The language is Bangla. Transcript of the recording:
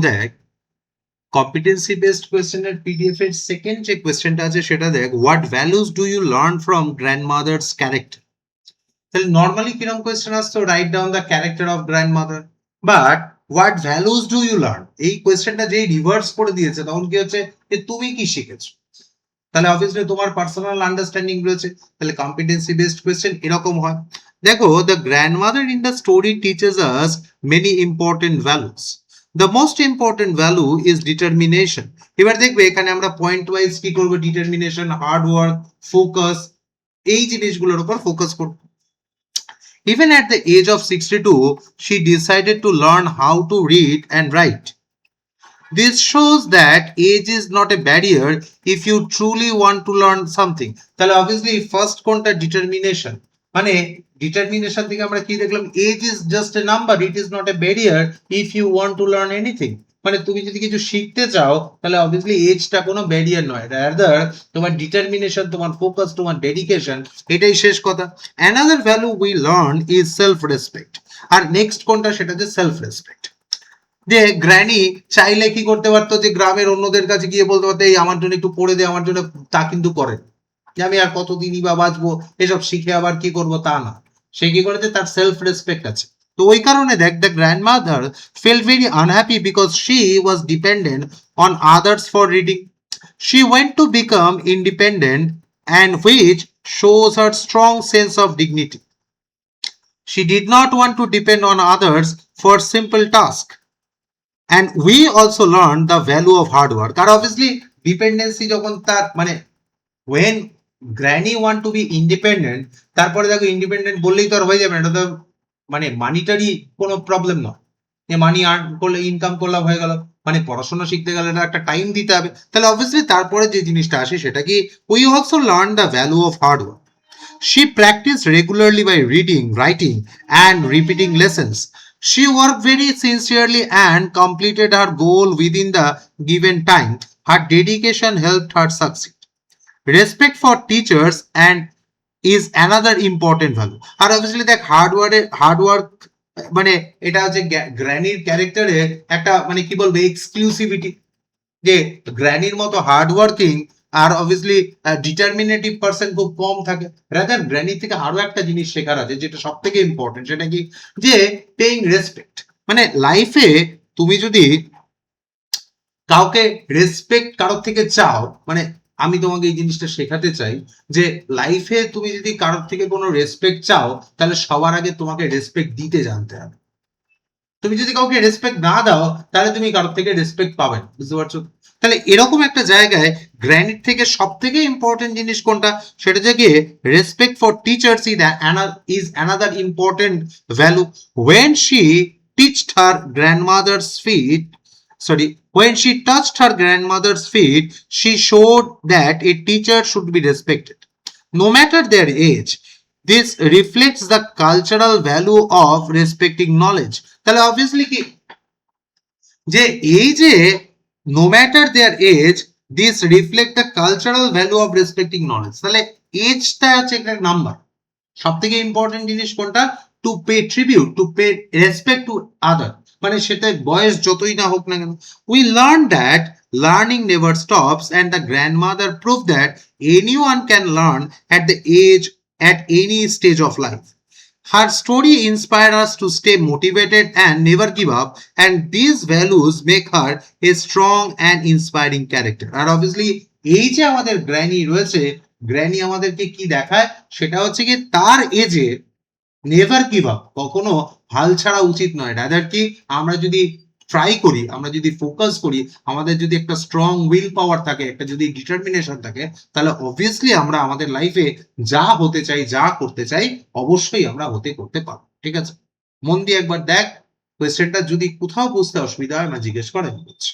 দেখ কম্পিটেন্সি বেসড কোয়েশ্চেনের পিডিএফ এর সেকেন্ড যে কোয়েশ্চেনটা আছে সেটা দেখ, what values do you learn from grandmother's character. তাহলে নর্মালি কিরকম কোয়েশ্চেন আসতো, write down the character of grandmother, but what values do you learn, এই কোয়েশ্চেনটা যেই রিভার্স করে দিয়েছে তখন কি হচ্ছে যে তুমি কি শিখেছো। তাহলে অবভিয়াসলি তোমার পার্সোনাল আন্ডারস্ট্যান্ডিং রয়েছে, তাহলে কম্পিটেন্সি বেসড কোয়েশ্চেন এরকম হয়। দেখো, the grandmother in the story teaches us many important values. The most important value is determination. এবার দেখবে এখানে আমরা পয়েন্ট ওয়াইজ কি করবো, ডিটারমিনেশন, হার্ড ওয়ার্ক, ফোকাস, এই জিনিসগুলোর উপর ফোকাস করবো। Even at the age of 62, she decided to learn how to read and write. This shows that age is not a barrier if you truly want to learn something. তাহলে obviously first কোনটা, ডিটারমিনেশন, মানে ডিটারমিনেশন থেকে আমরা কি দেখলাম, age is just a number, it is not a barrier if you want to learn anything. মানে তুমি যদি কিছু শিখতে চাও তাহলে অবভিয়াসলি এজটা কোনো ব্যারিয়ার নয়, রাদার তোমার ডিটারমিনেশন, তোমার ফোকাস, তোমার ডেডিকেশন, এটাই শেষ কথা। Another value we learn is self respect. আর নেক্সট কোনটা, সেটা যে সেলফ রেসপেক্ট। যে গ্র্যানি চাইলে কি করতে পারতো, যে গ্রামের অন্যদের কাছে গিয়ে বলতে পারতো এই আমার জন্য একটু পড়ে দে, আমার জন্য, তা কিন্তু করে যে আমি আর কতদিনই বা বাঁচবো, এসব শিখে আবার কি করব, তা না। সে কি করেছে, তার সেলফ রেসপেক্ট আছে। তো ওই কারণে দেখ, the grandmother fail very unhappy because she was dependent on others for reading. She went to become independent and which shows her strong sense of dignity. She did not want to depend on others for simple tasks. And we also learn the value of hard work. আর obviously ডিপেন্ডেন্সি যখন তার মানে when granny want to be independent, তারপরে দেখো ইন্ডিপেন্ডেন্ট বললেই তো আর হয়ে যাবে না, এটা তো মানে মানিটারি কোনো প্রবলেম নয় যে মানি আর্ন করলে, ইনকাম করলাম, হয়ে গেল। মানে পড়াশোনা শিখতে গেলে একটা টাইম দিতে হবে। তাহলে অবভিয়াসলি তারপরে যে জিনিসটা আসে সেটা কি, we also learn the value of hard work. She practiced regularly by reading, writing, and repeating lessons. She worked very sincerely and completed her goal within the given time. Her dedication helped her succeed. Respect for teachers and is another important value. আর obviously দেখ হার্ড ওয়ার্ক মানে এটা হচ্ছে গ্র্যানির ক্যারেক্টারে একটা মানে কি বলবো এক্সক্লুসিভিটি, যে গ্র্যানির মতো হার্ড ওয়ার্কিং আর অবভিয়াসলি ডিটারমিনেটিভ পার্সন খুব কম থাকে। রাদার গ্র্যানি থেকে আরো একটা জিনিস শেখার আছে যেটা সব থেকে ইম্পর্টেন্ট, সেটা কি, যে পেইং রেসপেক্ট। মানে লাইফে তুমি যদি কাউকে রেসপেক্ট কারোর থেকে চাও, মানে আমি তোমাকে এই জিনিসটা শেখাতে চাই যে লাইফে তুমি যদি কারোর থেকে কোনো রেসপেক্ট চাও তাহলে সবার আগে তোমাকে রেসপেক্ট দিতে জানতে হবে। তুমি যদি কাউকে রেসপেক্ট না দাও তাহলে তুমি কারোর থেকে রেসপেক্ট পাবে না, বুঝতে পারছো? তাহলে এরকম একটা জায়গায় গ্র্যানির থেকে সব থেকে ইম্পর্টেন্ট জিনিস কোনটা, সেটা যে কি, respect for teachers is another important value. when she touched her grandmother's feet she showed that a teacher should be respected no matter their age. This reflects the cultural value of respecting knowledge. তাহলে অবভিয়াসলি কি, যে এই যে no matter their age, this reflect the cultural value of respecting knowledge. তাহলে এজটা হচ্ছে একটা নাম্বার, সব থেকে ইম্পর্টেন্ট জিনিস কোনটা, to pay tribute, to pay respect to other, মানে সেটা বয়স যতই না হোক না কেন। We learn that learning never stops and the grandmother proved that anyone can learn at any stage of life. Her story inspired us to stay motivated and never give up, and these values make her a strong and inspiring character. আর obviously এই যে আমাদের গ্র্যানি রয়েছে, গ্র্যানি আমাদেরকে কি দেখায়, সেটা হচ্ছে কি তার এজে নেভার গিভ আপ, কখনো হাল ছাড়া উচিত নয়। রাদার কি, আমরা যদি ট্রাই করি, আমরা যদি ফোকাস করি, আমাদের যদি একটা স্ট্রং উইল পাওয়ার থাকে, একটা যদি ডিটারমিনেশন থাকে, তাহলে অবভিয়াসলি আমরা আমাদের লাইফে যা হতে চাই, যা করতে চাই, অবশ্যই আমরা করতে পারবো। ঠিক আছে, মন দিয়ে একবার দেখ, কোয়েশ্চেনটা যদি কোথাও বুঝতে অসুবিধা হয় না জিজ্ঞেস করে, আমি বলছি।